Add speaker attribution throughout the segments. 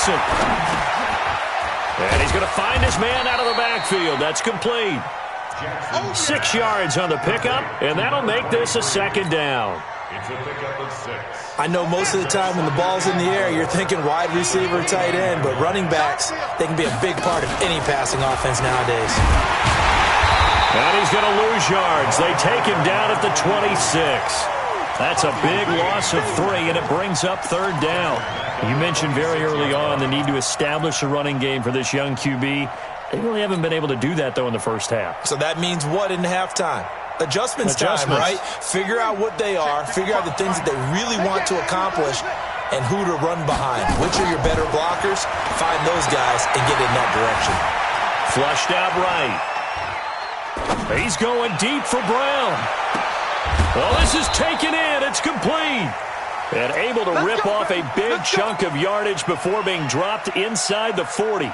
Speaker 1: Jackson. And he's going to find his man out of the backfield. That's complete. 6 yards on the pickup, and that'll make this a second down.
Speaker 2: It's a pickup of 6.
Speaker 3: I know most of the time when the ball's in the air, you're thinking wide receiver, tight end, but running backs, they can be a big part of any passing offense nowadays.
Speaker 1: And he's going to lose yards. They take him down at the 26. That's a big loss of 3, and it brings up third down. You mentioned very early on the need to establish a running game for this young QB. They really haven't been able to do that, though, in the first half.
Speaker 3: So that means what in halftime? Adjustments time, right? Figure out what they are, figure out the things that they really want to accomplish, and who to run behind. Which are your better blockers? Find those guys and get in that direction.
Speaker 1: Flushed out right. He's going deep for Brown. Well, this is taken in. It's complete. And able to rip off a big chunk of yardage before being dropped inside the 40.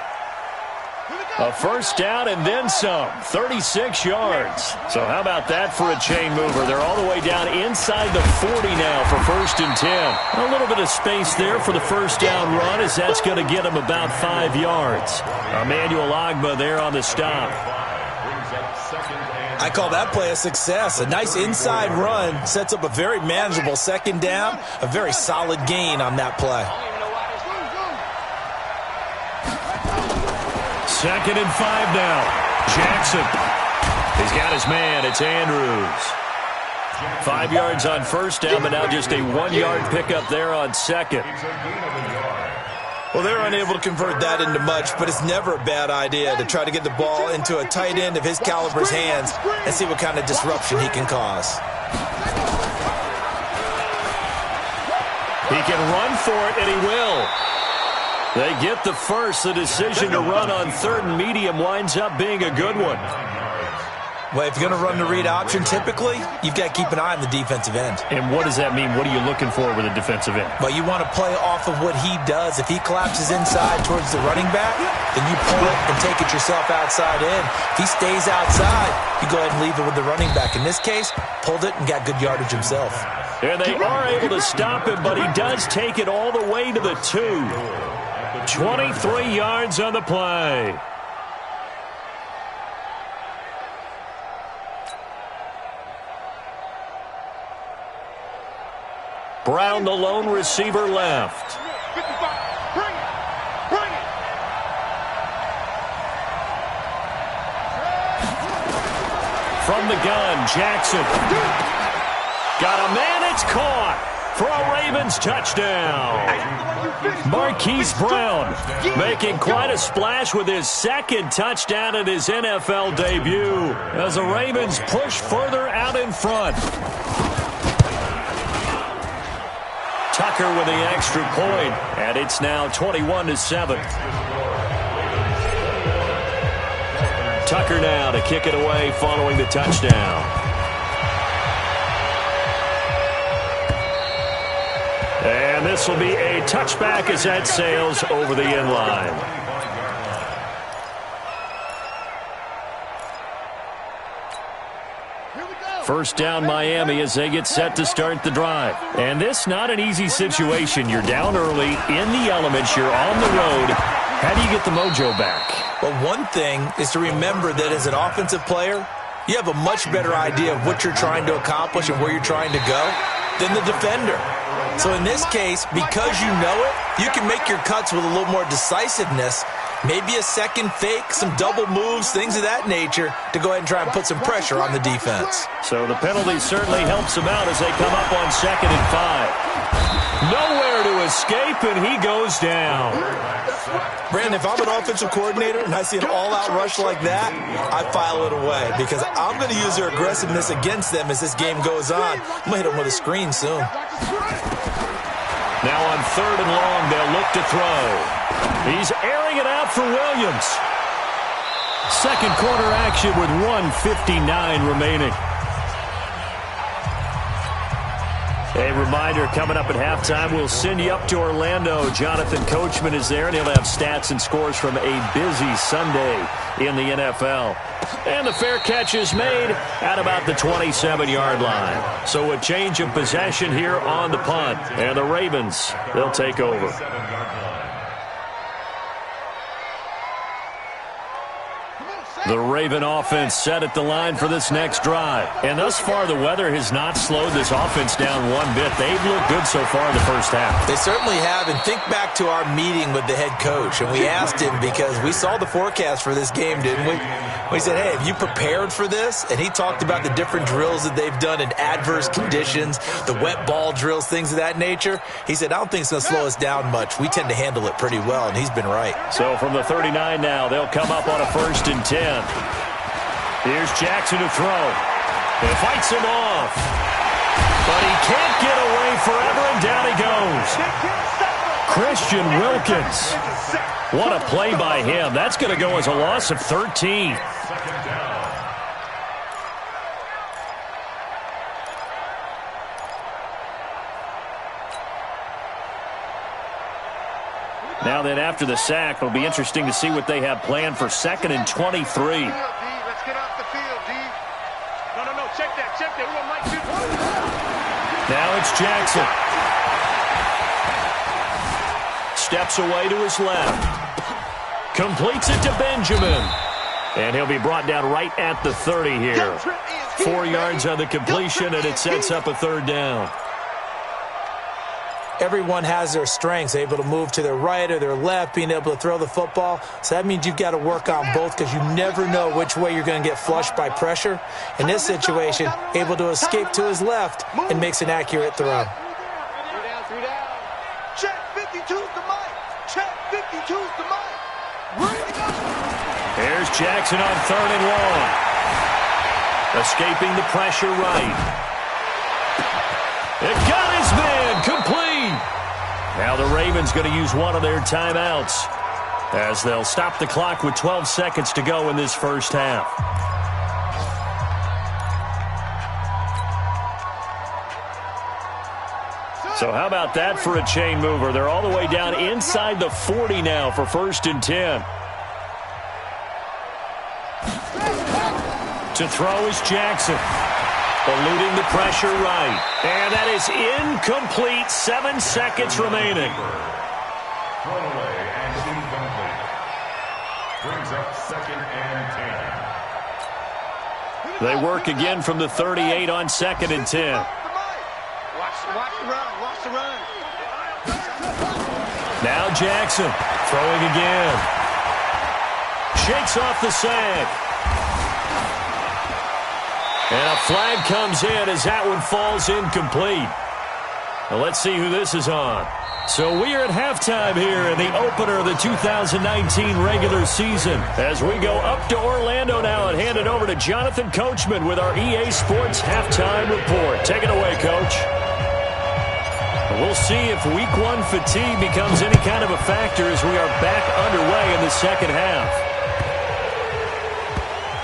Speaker 1: A first down and then some. 36 yards. So how about that for a chain mover? They're all the way down inside the 40 now for 1st and 10. A little bit of space there for the first down run, as that's going to get him about 5 yards. Emmanuel Ogbah there on the stop.
Speaker 3: I call that play a success. A nice inside run sets up a very manageable second down. A very solid gain on that play.
Speaker 1: 2nd and 5 now. Jackson. He's got his man. It's Andrews. 5 yards on first down, but now just a 1-yard pickup there on second.
Speaker 3: Well, they're unable to convert that into much, but it's never a bad idea to try to get the ball into a tight end of his caliber's hands and see what kind of disruption he can cause.
Speaker 1: He can run for it, and he will. They get the first. The decision to run on 3rd and medium winds up being a good one.
Speaker 3: Well, if you're going to run the read option, typically, you've got to keep an eye on the defensive end.
Speaker 1: And what does that mean? What are you looking for with a defensive end?
Speaker 3: Well, you want to play off of what he does. If he collapses inside towards the running back, then you pull it and take it yourself outside in. If he stays outside, you go ahead and leave it with the running back. In this case, pulled it and got good yardage himself.
Speaker 1: And they are able to stop him, but he does take it all the way to the 2. 23 yards on the play. Brown, the lone receiver, left. From the gun, Jackson. Got a man, it's caught for a Ravens touchdown. Marquise Brown making quite a splash with his 2nd touchdown in his NFL debut as the Ravens push further out in front. Tucker with the extra point, and it's now 21-7. Tucker now to kick it away following the touchdown. And this will be a touchback as that sails over the end line. First down Miami as they get set to start the drive. And this not an easy situation. You're down early, in the elements, you're on the road. How do you get the mojo back?
Speaker 3: Well, one thing is to remember that as an offensive player, you have a much better idea of what you're trying to accomplish and where you're trying to go than the defender. So in this case, because you know it, you can make your cuts with a little more decisiveness. Maybe a second fake, some double moves, things of that nature to go ahead and try and put some pressure on the defense.
Speaker 1: So the penalty certainly helps him out as they come up on 2nd and 5. Nowhere to escape, and he goes down.
Speaker 3: Brandon, if I'm an offensive coordinator and I see an all-out rush like that, I file it away because I'm going to use their aggressiveness against them as this game goes on. I'm going to hit them with a screen soon.
Speaker 1: Now on 3rd and long, they'll look to throw. He's airing it out for Williams. Second quarter action with 1:59 remaining. A reminder, coming up at halftime, we'll send you up to Orlando. Jonathan Coachman is there, and he'll have stats and scores from a busy Sunday in the NFL. And the fair catch is made at about the 27-yard line. So a change of possession here on the punt. And the Ravens, they'll take over. The Raven offense set at the line for this next drive. And thus far, the weather has not slowed this offense down one bit. They've looked good so far in the first half.
Speaker 3: They certainly have. And think back to our meeting with the head coach. And we asked him, because we saw the forecast for this game, didn't we? We said, hey, have you prepared for this? And he talked about the different drills that they've done in adverse conditions, the wet ball drills, things of that nature. He said, I don't think it's going to slow us down much. We tend to handle it pretty well, and he's been right.
Speaker 1: So from the 39 now, they'll come up on a 1st and 10. Here's Jackson to throw. He fights him off. But he can't get away forever, and down he goes. Christian Wilkins. What a play by him. That's going to go as a loss of 13. Now then, after the sack, it'll be interesting to see what they have planned for 2nd and 23.
Speaker 2: Let's get off the field, D. No, check that.
Speaker 1: Now it's Jackson. Steps away to his left. Completes it to Benjamin. And he'll be brought down right at the 30 here. 4 yards on the completion, and it sets up a 3rd down.
Speaker 3: Everyone has their strengths, able to move to their right or their left, being able to throw the football. So that means you've got to work on both, because you never know which way you're going to get flushed by pressure. In this situation, able to escape to his left and makes an accurate throw.
Speaker 2: 3 down. Check 52's the mic. Check 52's the mic.
Speaker 1: Here's Jackson on 3rd and long. Escaping the pressure right. It got his man complete. Now the Ravens going to use one of their timeouts as they'll stop the clock with 12 seconds to go in this first half. So how about that for a chain mover? They're all the way down inside the 40 now for 1st and 10. To throw is Jackson. Eluding the pressure right. And that is incomplete. 7 seconds remaining.
Speaker 4: Thrown away and incomplete. Brings up 2nd and 10.
Speaker 1: They work again from the 38 on 2nd and 10.
Speaker 2: Watch the run.
Speaker 1: Now Jackson throwing again. Shakes off the sack. And a flag comes in as that one falls incomplete. Now let's see who this is on. So we are at halftime here in the opener of the 2019 regular season. As we go up to Orlando now and hand it over to Jonathan Coachman with our EA Sports Halftime Report. Take it away, Coach. We'll see if Week 1 fatigue becomes any kind of a factor as we are back underway in the second half.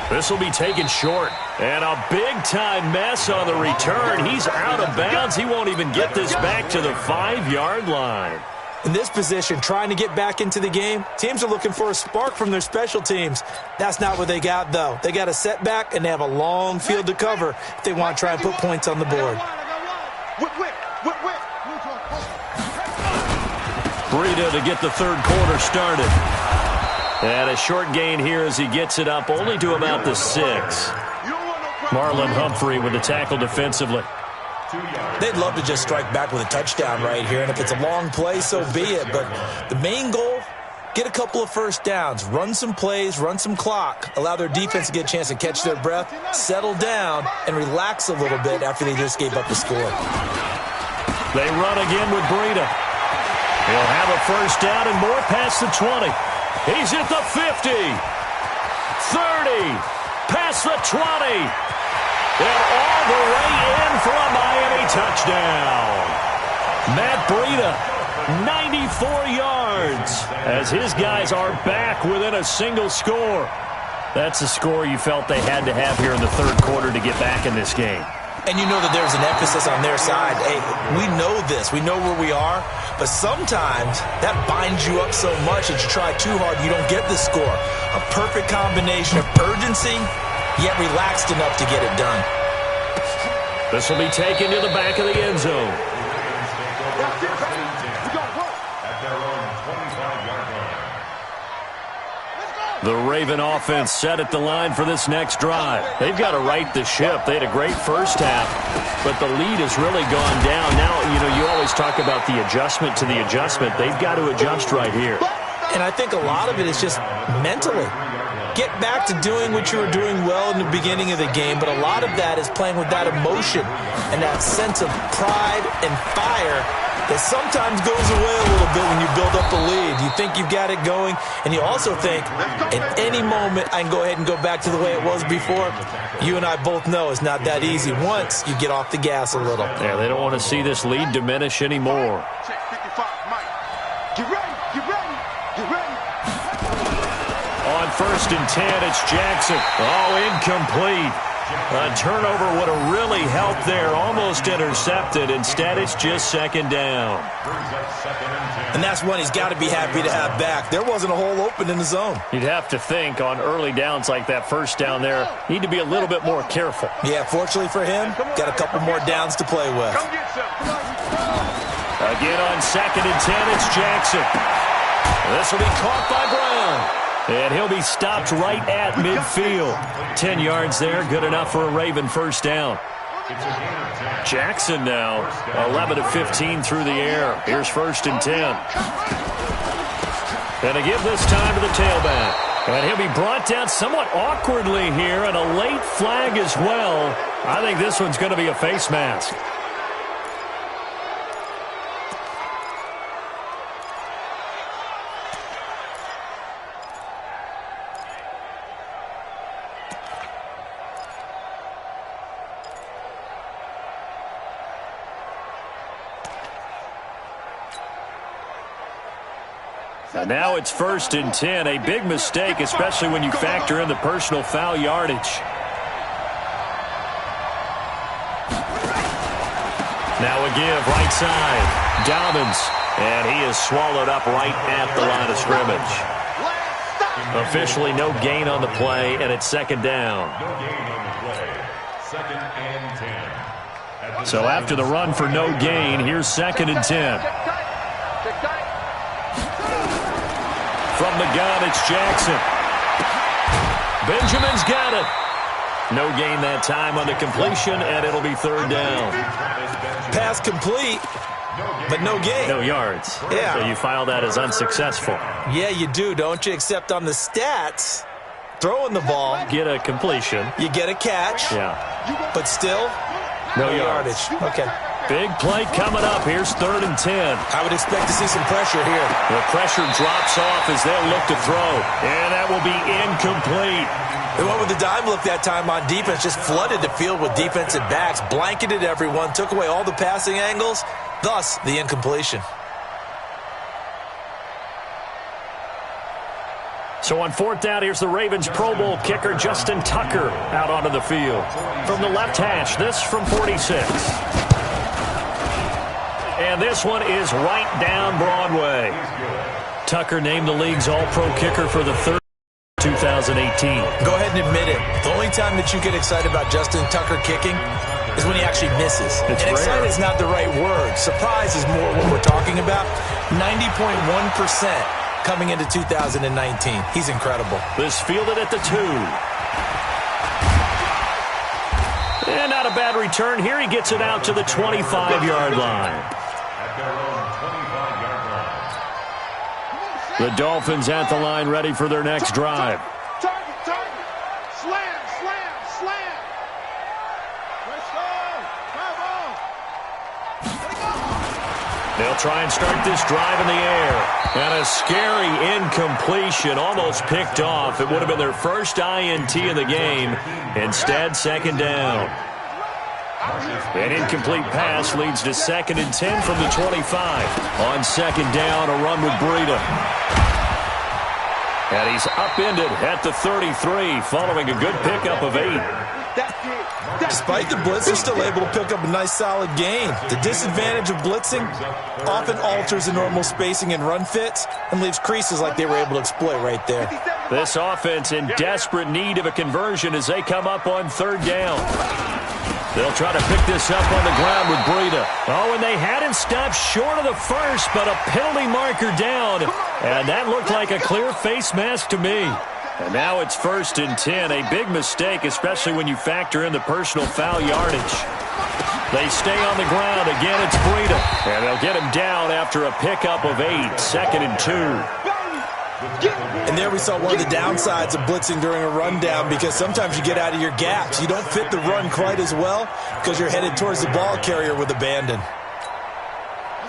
Speaker 1: This will be taken short. And a big-time mess on the return. He's out of bounds. He won't even get this back to the 5-yard line.
Speaker 3: In this position, trying to get back into the game, teams are looking for a spark from their special teams. That's not what they got, though. They got a setback, and they have a long field to cover if they want to try and put points on the board.
Speaker 1: Breida to get the 3rd quarter started. And a short gain here as he gets it up only to about the 6. Marlon Humphrey with the tackle defensively.
Speaker 3: They'd love to just strike back with a touchdown right here, and if it's a long play, so be it. But the main goal, get a couple of first downs, run some plays, run some clock, allow their defense to get a chance to catch their breath, settle down, and relax a little bit after they just gave up the score.
Speaker 1: They run again with Breida. He'll have a first down and more past the 20. He's at the 50, 30, past the 20. And all the way in for a Miami touchdown. Matt Breida, 94 yards, as his guys are back within a single score. That's a score you felt they had to have here in the 3rd quarter to get back in this game.
Speaker 3: And you know that there's an emphasis on their side. Hey, we know this. We know where we are. But sometimes that binds you up so much that you try too hard, you don't get the score. A perfect combination of urgency, yet relaxed enough to get it done.
Speaker 1: This will be taken to the back of the end zone. The Raven offense set at the line for this next drive. They've got to right the ship. They had a great first half, but the lead has really gone down. Now, you always talk about the adjustment to the adjustment. They've got to adjust right here.
Speaker 3: And I think a lot of it is just mentally. Get back to doing what you were doing well in the beginning of the game, but a lot of that is playing with that emotion and that sense of pride and fire that sometimes goes away a little bit when you build up the lead. You think you've got it going, and you also think at any moment I can go ahead and go back to the way it was before. You and I both know it's not that easy once you get off the gas a little.
Speaker 1: Yeah, they don't want to see this lead diminish anymore.
Speaker 2: Check 55, Mike. Get ready, get ready, get ready.
Speaker 1: On 1st and 10, it's Jackson. Oh, incomplete. A turnover would have really helped there. Almost intercepted. Instead, it's just 2nd down.
Speaker 3: And that's one he's got to be happy to have back. There wasn't a hole open in the zone.
Speaker 1: You'd have to think on early downs like that first down there, need to be a little bit more careful.
Speaker 3: Yeah, fortunately for him, got a couple more downs to play with.
Speaker 2: Come get some.
Speaker 1: Again on 2nd and 10, it's Jackson. This will be caught by Brown. And he'll be stopped right at midfield. 10 yards there, good enough for a Raven first down. Jackson now, 11 of 15 through the air. Here's 1st and 10. And a give this time to the tailback. And he'll be brought down somewhat awkwardly here, and a late flag as well. I think this one's going to be a face mask. And now it's 1st and 10. A big mistake, especially when you factor in the personal foul yardage. Now a give, right side. Dobbins. And he is swallowed up right at the line of scrimmage. Officially no gain on the play, and it's 2nd down.
Speaker 4: No gain on the play. 2nd and 10.
Speaker 1: So after the run for no gain, here's 2nd and 10. From the gun, it's Jackson. Benjamin's got it. No gain that time on the completion, and it'll be 3rd down.
Speaker 3: Pass complete, but no gain.
Speaker 1: No yards.
Speaker 3: Yeah.
Speaker 1: So you file that as unsuccessful.
Speaker 3: Yeah, you do, don't you? Except on the stats, throwing the ball,
Speaker 1: Get a completion.
Speaker 3: you get a catch,
Speaker 1: Yeah.
Speaker 3: but still,
Speaker 1: No
Speaker 3: yardage. Okay.
Speaker 1: Big play coming up. Here's 3rd and 10.
Speaker 3: I would expect to see some pressure here.
Speaker 1: The pressure drops off as they'll look to throw. And that will be incomplete.
Speaker 3: They went with the dime look that time on defense, just flooded the field with defensive backs, blanketed everyone, took away all the passing angles, thus the incompletion.
Speaker 1: So on 4th down, here's the Ravens Pro Bowl kicker, Justin Tucker, out onto the field. From the left hash, this from 46. And this one is right down Broadway. Tucker named the league's all-pro kicker for the 3rd 2018.
Speaker 3: Go ahead and admit it. The only time that you get excited about Justin Tucker kicking is when he actually misses.
Speaker 1: It's
Speaker 3: and excited
Speaker 1: rare.
Speaker 3: is not the right word. Surprise is more what we're talking about. 90.1% coming into 2019. He's incredible.
Speaker 1: This fielded at the 2. And not a bad return. Here he gets it out to the 25-yard line.
Speaker 4: At their own 25-yard line.
Speaker 1: The Dolphins at the line, ready for their next drive.
Speaker 2: Target, target. Slam, slam, slam. Let's go. Come on.
Speaker 1: They'll try and start this drive in the air. And a scary incompletion, almost picked off. It would have been their first INT in the game. Instead, 2nd down. An incomplete pass leads to 2nd and 10 from the 25. On 2nd down, a run with Breida. And he's upended at the 33, following a good pickup of 8.
Speaker 3: Despite the blitz, they're still able to pick up a nice solid gain. The disadvantage of blitzing often alters the normal spacing and run fits and leaves creases like they were able to exploit right there.
Speaker 1: This offense in desperate need of a conversion as they come up on 3rd down. They'll try to pick this up on the ground with Breida. Oh, and they had him stopped short of the first, but a penalty marker down. And that looked like a clear face mask to me. And now it's 1st and 10. A big mistake, especially when you factor in the personal foul yardage. They stay on the ground. Again, it's Breida. And they'll get him down after a pickup of 8. 2nd and 2.
Speaker 3: And there we saw one of the downsides of blitzing during a rundown, because sometimes you get out of your gaps. You don't fit the run quite as well because you're headed towards the ball carrier with abandon.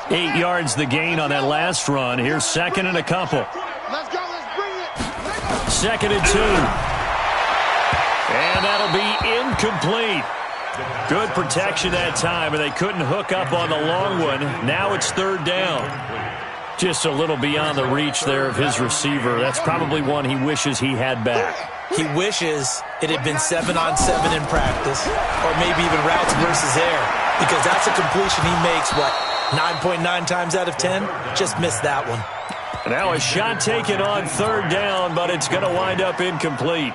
Speaker 1: 8 yards the gain on that last run. Here's 2nd and a couple.
Speaker 2: Let's go. Let's bring it.
Speaker 1: 2nd and 2. And that'll be incomplete. Good protection that time, and they couldn't hook up on the long one. Now it's 3rd down. Just a little beyond the reach there of his receiver. That's probably one he wishes he had back.
Speaker 3: He wishes it had been 7-on-7 in practice, or maybe even routes versus air, because that's a completion he makes, 9.9 times out of 10? Just missed that one.
Speaker 1: Now a shot taken on 3rd down, but it's going to wind up incomplete.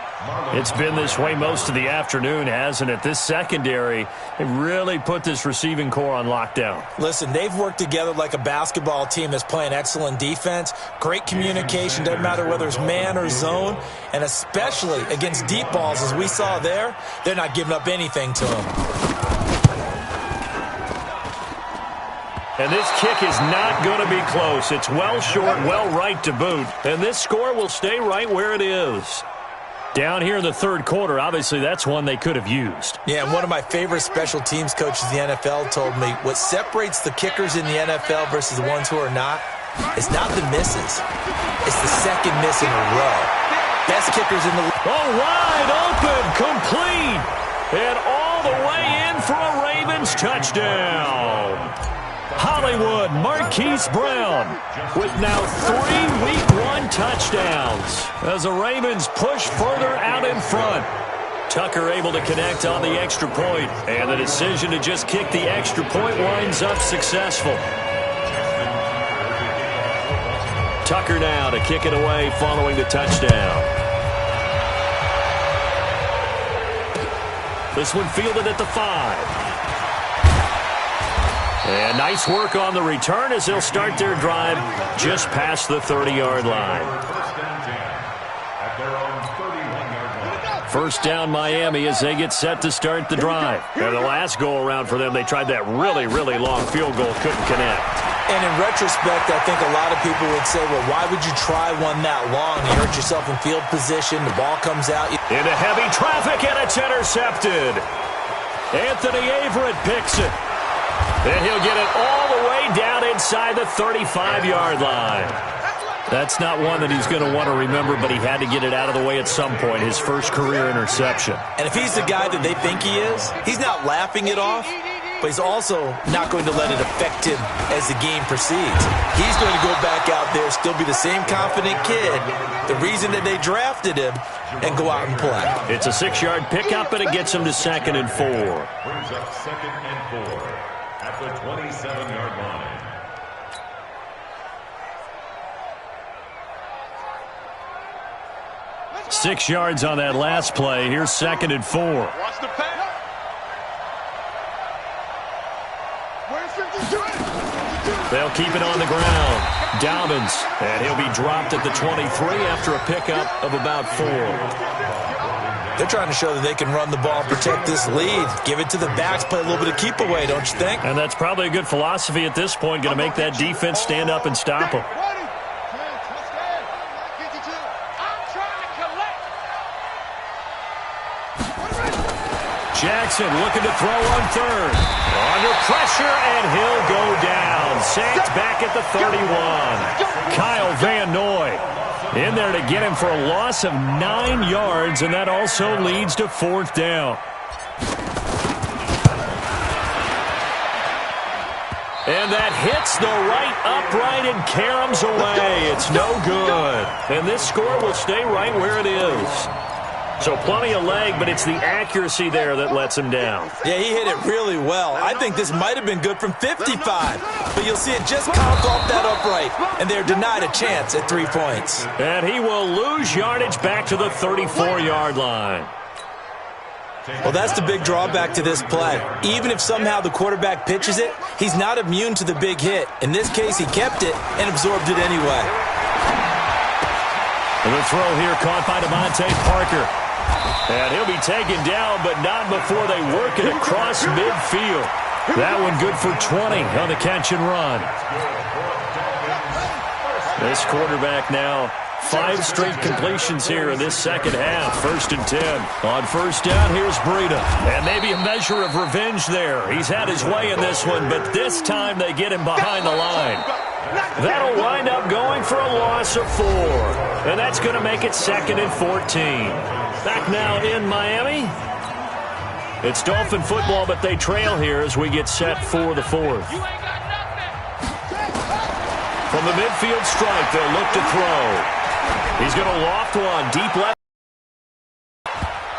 Speaker 1: It's been this way most of the afternoon, hasn't it? This secondary, they really put this receiving core on lockdown.
Speaker 3: Listen, they've worked together like a basketball team that's playing excellent defense. Great communication, doesn't matter whether it's man or zone. And especially against deep balls, as we saw there, they're not giving up anything to them.
Speaker 1: And this kick is not going to be close. It's well short, well right to boot. And this score will stay right where it is. Down here in the 3rd quarter, obviously that's one they could have used.
Speaker 3: Yeah, and one of my favorite special teams coaches in the NFL told me what separates the kickers in the NFL versus the ones who are not is not the misses. It's the second miss in a row. Best kickers in the league.
Speaker 1: Oh, wide open, complete. And all the way in for a Ravens touchdown. Hollywood Marquise Brown with now 3 Week 1 touchdowns as the Ravens push further out in front. Tucker able to connect on the extra point, and the decision to just kick the extra point winds up successful. Tucker now to kick it away following the touchdown. This one fielded at the 5. And nice work on the return as they'll start their drive just past the 30-yard line. First down Miami as they get set to start the drive. And the last go-around for them, they tried that really, really long field goal, couldn't connect.
Speaker 3: And in retrospect, I think a lot of people would say, well, why would you try one that long? You hurt yourself in field position, the ball comes out.
Speaker 1: Into heavy traffic, and it's intercepted. Anthony Averett picks it. And he'll get it all the way down inside the 35-yard line. That's not one that he's going to want to remember, but he had to get it out of the way at some point, his first career interception.
Speaker 3: And if he's the guy that they think he is, he's not laughing it off, but he's also not going to let it affect him as the game proceeds. He's going to go back out there, still be the same confident kid, the reason that they drafted him, and go out and play.
Speaker 1: It's a 6-yard pickup, and it gets him to 2nd and 4.
Speaker 4: Brings up 2nd and 4 at the 27-yard line.
Speaker 1: Six yards on that last play. Here's 2nd and 4.
Speaker 2: Watch the pass.
Speaker 1: They'll keep it on the ground. Dobbins, and he'll be dropped at the 23 after a pickup of about 4.
Speaker 3: They're trying to show that they can run the ball, protect this lead, give it to the backs, play a little bit of keep away, don't you think?
Speaker 1: And that's probably a good philosophy at this point, going to make that defense stand up and stop them. Jackson looking to throw on 3rd. Under pressure, and he'll go down. Saints back at the 31. Kyle Van Noy in there to get him for a loss of 9 yards, and that also leads to 4th down. And that hits the right upright and caroms away. It's no good. And this score will stay right where it is. So plenty of leg, but it's the accuracy there that lets him down.
Speaker 3: Yeah, he hit it really well. I think this might have been good from 55. But you'll see it just conk off that upright, and they're denied a chance at 3 points.
Speaker 1: And he will lose yardage back to the 34-yard line.
Speaker 3: Well, that's the big drawback to this play. Even if somehow the quarterback pitches it, he's not immune to the big hit. In this case, he kept it and absorbed it anyway.
Speaker 1: The The throw here caught by Devontae Parker. And he'll be taken down, but not before they work it across midfield. That one good for 20 on the catch and run. This quarterback now 5 straight completions here in this second half. 1st and 10. On first down, here's Breida. And maybe a measure of revenge there. He's had his way in this one, but this time they get him behind the line. That'll wind up going for a loss of 4. And that's going to make it 2nd and 14. Back now in Miami. It's Dolphin football, but they trail here as we get set for the 4th. From the midfield strike, they'll look to throw. He's going to loft one deep left.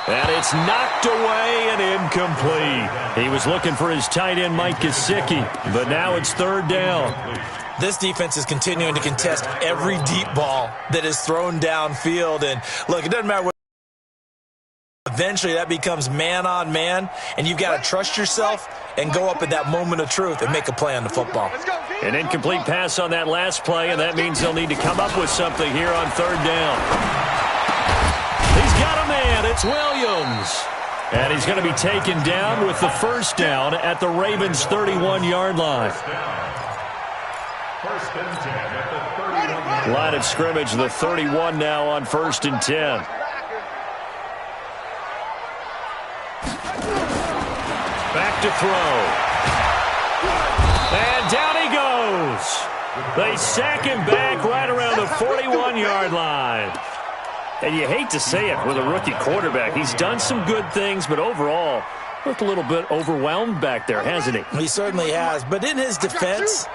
Speaker 1: And it's knocked away and incomplete. He was looking for his tight end, Mike Gesicki, but now it's 3rd down.
Speaker 3: This defense is continuing to contest every deep ball that is thrown downfield. And, look, it doesn't matter what. Eventually, that becomes man-on-man, and you've got to trust yourself and go up at that moment of truth and make a play on the football.
Speaker 1: An incomplete pass on that last play, and that means they'll need to come up with something here on 3rd down. He's got a man. It's Williams. And he's going to be taken down with the 1st down at the Ravens' 31-yard line.
Speaker 4: 1st and 10 at the 31-yard line.
Speaker 1: Line of scrimmage, the 31 now on 1st and 10. Back to throw. And down he goes. They sack him back right around the 41-yard line. And you hate to say it with a rookie quarterback. He's done some good things, but overall, looked a little bit overwhelmed back there, hasn't he?
Speaker 3: He certainly has. But in his defense,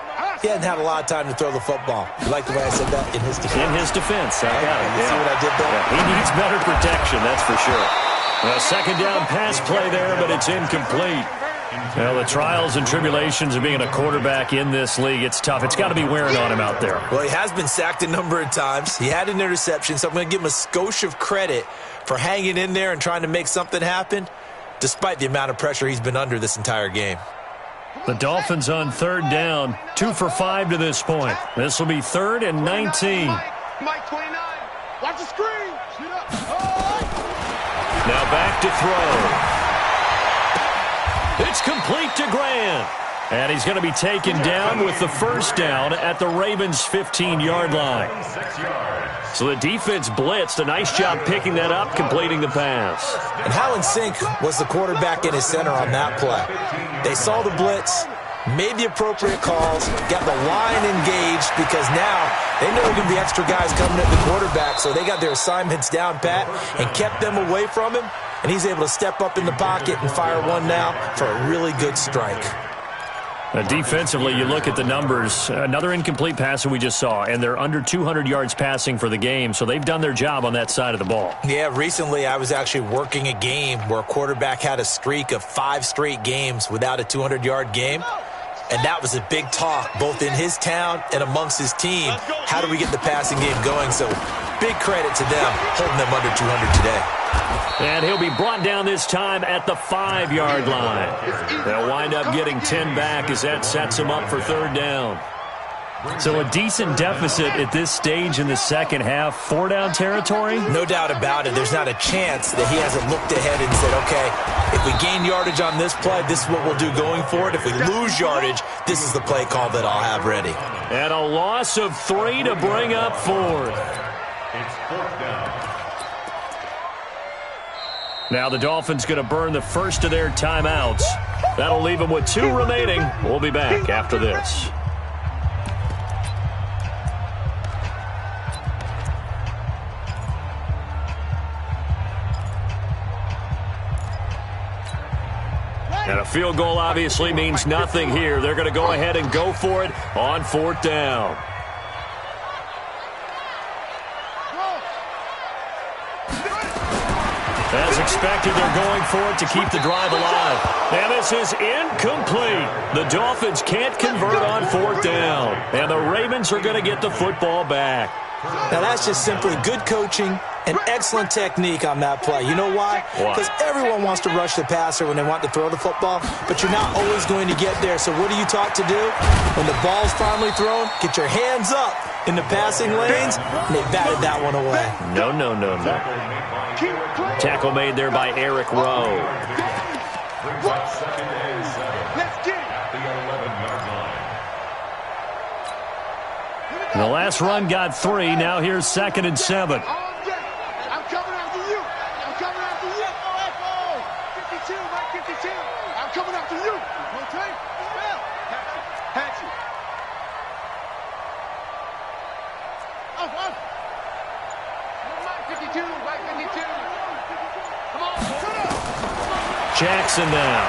Speaker 3: he hasn't had a lot of time to throw the football. You like the way I said that? In his defense.
Speaker 1: In his defense. I got it.
Speaker 3: You see what I did there?
Speaker 1: Yeah, he needs better protection, that's for sure. A 2nd down pass play there, but it's incomplete. Well, the trials and tribulations of being a quarterback in this league, it's tough. It's got to be wearing on him out there.
Speaker 3: Well, he has been sacked a number of times. He had an interception, so I'm going to give him a skosh of credit for hanging in there and trying to make something happen, despite the amount of pressure he's been under this entire game.
Speaker 1: The Dolphins on 3rd down, 2 for 5 to this point. This will be 3rd and 19.
Speaker 2: Mike 29. Watch the screen.
Speaker 1: Now back to throw. It's complete to Grant. And he's going to be taken down with the 1st down at the Ravens' 15-yard line. So the defense blitzed. A nice job picking that up, completing the pass.
Speaker 3: And how in sync was the quarterback in his center on that play? They saw the blitz, made the appropriate calls, got the line engaged, because now they know there are going to be extra guys coming at the quarterback, so they got their assignments down pat and kept them away from him, and he's able to step up in the pocket and fire one now for a really good strike.
Speaker 1: Defensively, you look at the numbers. Another incomplete pass that we just saw, and they're under 200 yards passing for the game, so they've done their job on that side of the ball.
Speaker 3: Yeah, recently I was actually working a game where a quarterback had a streak of 5 straight games without a 200-yard game, and that was a big talk both in his town and amongst his team. How do we get the passing game going? So big credit to them holding them under 200 today.
Speaker 1: And he'll be brought down this time at the 5-yard line. They'll wind up getting 10 back as that sets him up for 3rd down. So a decent deficit at this stage in the second half. 4-down territory?
Speaker 3: No doubt about it. There's not a chance that he hasn't looked ahead and said, okay, if we gain yardage on this play, this is what we'll do going forward. If we lose yardage, this is the play call that I'll have ready.
Speaker 1: And a loss of 3 to bring up 4th.
Speaker 4: It's 4th down.
Speaker 1: Now the Dolphins going to burn the first of their timeouts. That'll leave them with 2 remaining. We'll be back after this. And a field goal obviously means nothing here. They're going to go ahead and go for it on 4th down. As expected, they're going for it to keep the drive alive. And this is incomplete. The Dolphins can't convert on 4th down. And the Ravens are going to get the football back.
Speaker 3: Now, that's just simply good coaching and excellent technique on that play. You know why? Because everyone wants to rush the passer when they want to throw the football, but you're not always going to get there. So what are you taught to do? When the ball's finally thrown, get your hands up in the passing lanes, and they batted that one away.
Speaker 1: No. Tackle made there by Eric Rowe.
Speaker 2: Let's get it.
Speaker 1: The last run got 3. Now here's 2nd and 7.
Speaker 2: I'm coming after you. I'm coming after you. 52, Mike 52. I'm coming after you. Okay? Well, had you. Mike 52, Mike 52. Come on.
Speaker 1: Jackson now.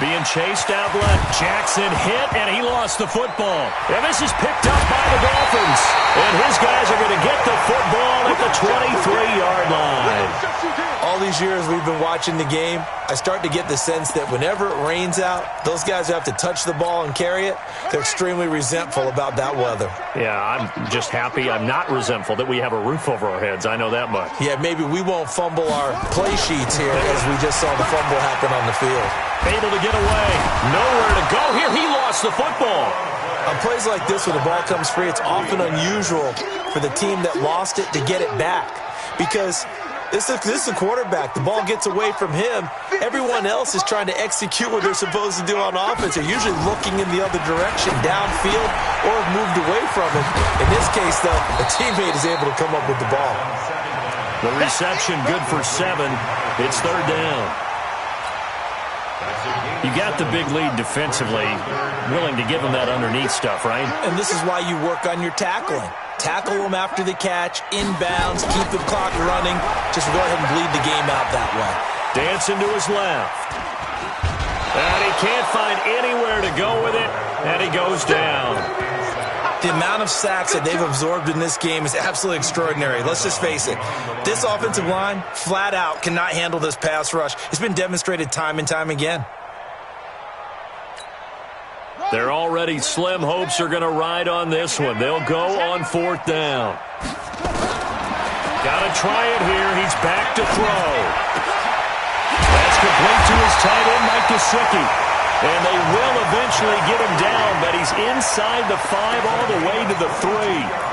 Speaker 1: Being chased out left. Jackson hit, and he lost the football. And this is picked up by the Dolphins. And his guys are going to get the football at the 23-yard line.
Speaker 3: All these years we've been watching the game, I start to get the sense that whenever it rains out, those guys who have to touch the ball and carry it, they're extremely resentful about that weather.
Speaker 1: Yeah, I'm just happy I'm not resentful that we have a roof over our heads. I know that much.
Speaker 3: Yeah, maybe we won't fumble our play sheets here as we just saw the fumble happen on the field.
Speaker 1: Able to get away. Nowhere to go here. He lost the football.
Speaker 3: On plays like this where the ball comes free, it's often unusual for the team that lost it to get it back. Because this is a quarterback. The ball gets away from him. Everyone else is trying to execute what they're supposed to do on offense. They're usually looking in the other direction, downfield, or have moved away from him. In this case, though, a teammate is able to come up with the ball.
Speaker 1: The reception good for 7. It's 3rd down. You got the big lead defensively, willing to give them that underneath stuff, right?
Speaker 3: And this is why you work on your tackling. Tackle them after the catch, inbounds, keep the clock running. Just go ahead and bleed the game out that way.
Speaker 1: Dancing to his left. And he can't find anywhere to go with it, and he goes down.
Speaker 3: The amount of sacks that they've absorbed in this game is absolutely extraordinary. Let's just face it. This offensive line, flat out, cannot handle this pass rush. It's been demonstrated time and time again.
Speaker 1: Their already slim hopes are going to ride on this one. They'll go on 4th down. Got to try it here. He's back to throw. That's complete to his tight end, Mike Gesicki. And they will eventually get him down, but he's inside the 5 all the way to the 3.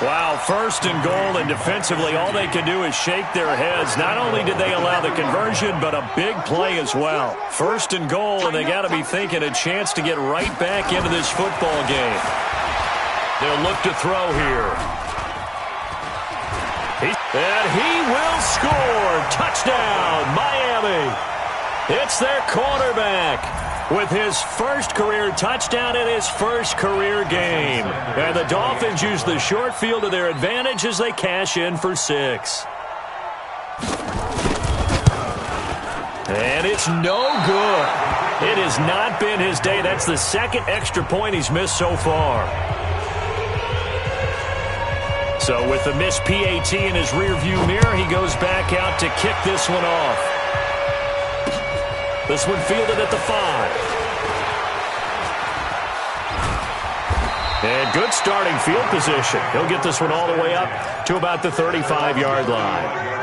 Speaker 1: Wow, 1st and goal, and defensively all they can do is shake their heads. Not only did they allow the conversion, but a big play as well. 1st and goal, and they got to be thinking a chance to get right back into this football game. They'll look to throw here. And he will score. Touchdown, Miami. It's their quarterback with his first career touchdown in his first career game. And the Dolphins use the short field to their advantage as they cash in for 6. And it's no good. It has not been his day. That's the 2nd extra point he's missed so far. So with the missed PAT in his rearview mirror, he goes back out to kick this one off. This one fielded at the 5. And good starting field position. He'll get this one all the way up to about the 35-yard line.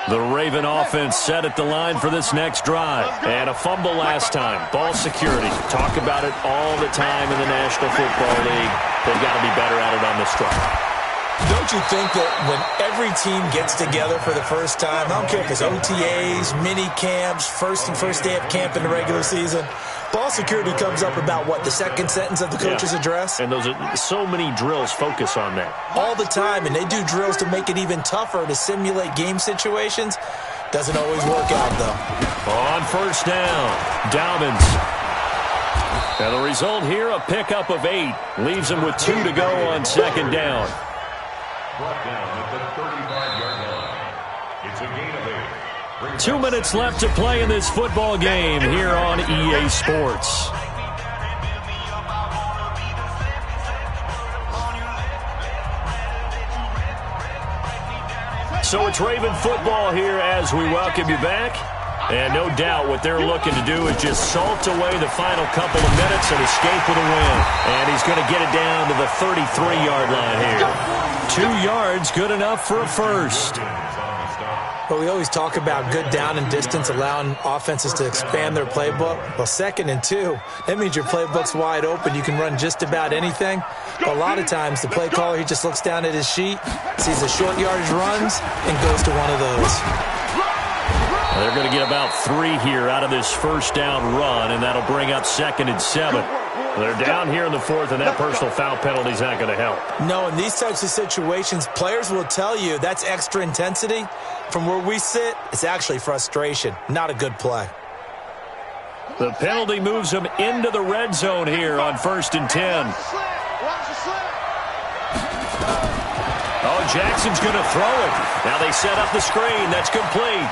Speaker 1: The Raven offense set at the line for this next drive. And a fumble last time. Ball security. Talk about it all the time in the National Football League. They've got to be better at it on this drive.
Speaker 3: Don't you think that when every team gets together for the first time, I don't care if it's OTAs, mini camps, first day of camp in the regular season, ball security comes up about, what, the 2nd sentence of the coach's address?
Speaker 1: And those are so many drills focus on that.
Speaker 3: All the time, and they do drills to make it even tougher to simulate game situations. Doesn't always work out, though.
Speaker 1: On 1st down, Dobbins. And the result here, a pickup of 8. Leaves him with 2 to go on 2nd down.
Speaker 4: Brought down at the 35-yard line. It's a gain of 8.
Speaker 1: 2 minutes left to play in this football game here on EA Sports. So it's Raven football here as we welcome you back. And no doubt what they're looking to do is just salt away the final couple of minutes and escape with a win. And he's going to get it down to the 33-yard line here. 2 yards, good enough for a first.
Speaker 3: But we always talk about good down and distance, allowing offenses to expand their playbook. Well, 2nd and 2, that means your playbook's wide open. You can run just about anything. But a lot of times, the play caller, he just looks down at his sheet, sees the short yardage runs, and goes to one of those.
Speaker 1: They're going to get about 3 here out of this first down run, and that'll bring up 2nd and 7. They're down here in the 4th, and that personal foul penalty is not going to help.
Speaker 3: No, in these types of situations, players will tell you that's extra intensity. From where we sit, it's actually frustration, not a good play.
Speaker 1: The penalty moves them into the red zone here on 1st and 10. Oh, Jackson's going to throw it. Now they set up the screen. That's complete.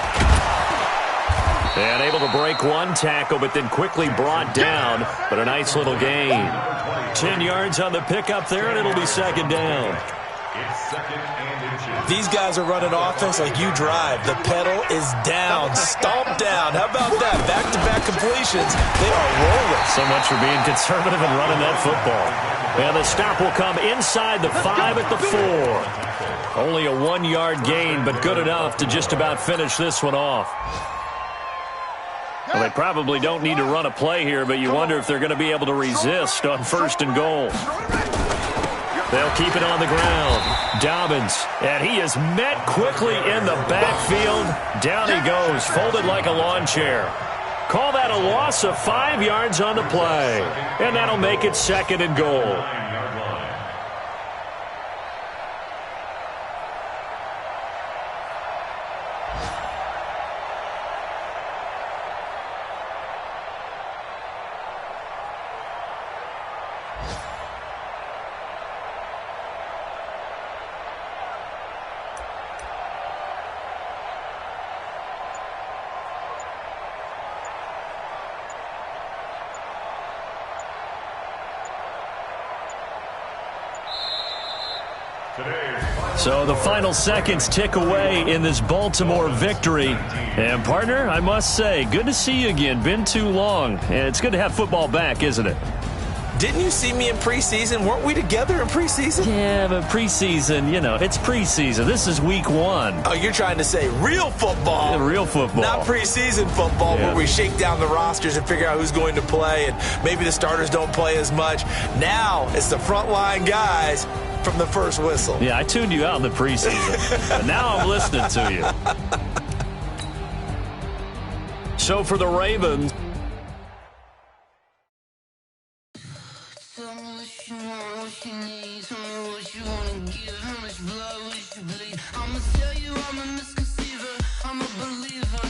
Speaker 1: And able to break one tackle, but then quickly brought down. But a nice little gain. 10 yards on the pickup there, and it'll be 2nd down.
Speaker 3: These guys are running offense like you drive. The pedal is down, stomped down. How about that? Back-to-back completions. They are rolling.
Speaker 1: So much for being conservative and running that football. And the stop will come inside the 5 at the 4. Only a 1-yard gain, but good enough to just about finish this one off. Well, they probably don't need to run a play here, but you wonder if they're going to be able to resist on 1st and goal. They'll keep it on the ground. Dobbins, and he is met quickly in the backfield. Down he goes, folded like a lawn chair. Call that a loss of 5 yards on the play, and that'll make it 2nd and goal. So the final seconds tick away in this Baltimore victory. And, partner, I must say, good to see you again. Been too long. And it's good to have football back, isn't it?
Speaker 3: Didn't you see me in preseason? Weren't we together in preseason?
Speaker 1: Yeah, but preseason, you know, it's preseason. This is week 1.
Speaker 3: Oh, you're trying to say real football.
Speaker 1: Yeah, real football.
Speaker 3: Not preseason football where we shake down the rosters and figure out who's going to play, and maybe the starters don't play as much. Now it's the frontline guys from the first whistle.
Speaker 1: Yeah, I tuned you out in the preseason. But now I'm listening to you. So for the Ravens,
Speaker 5: I'ma tell you I'm a misconceiver, I'm a believer.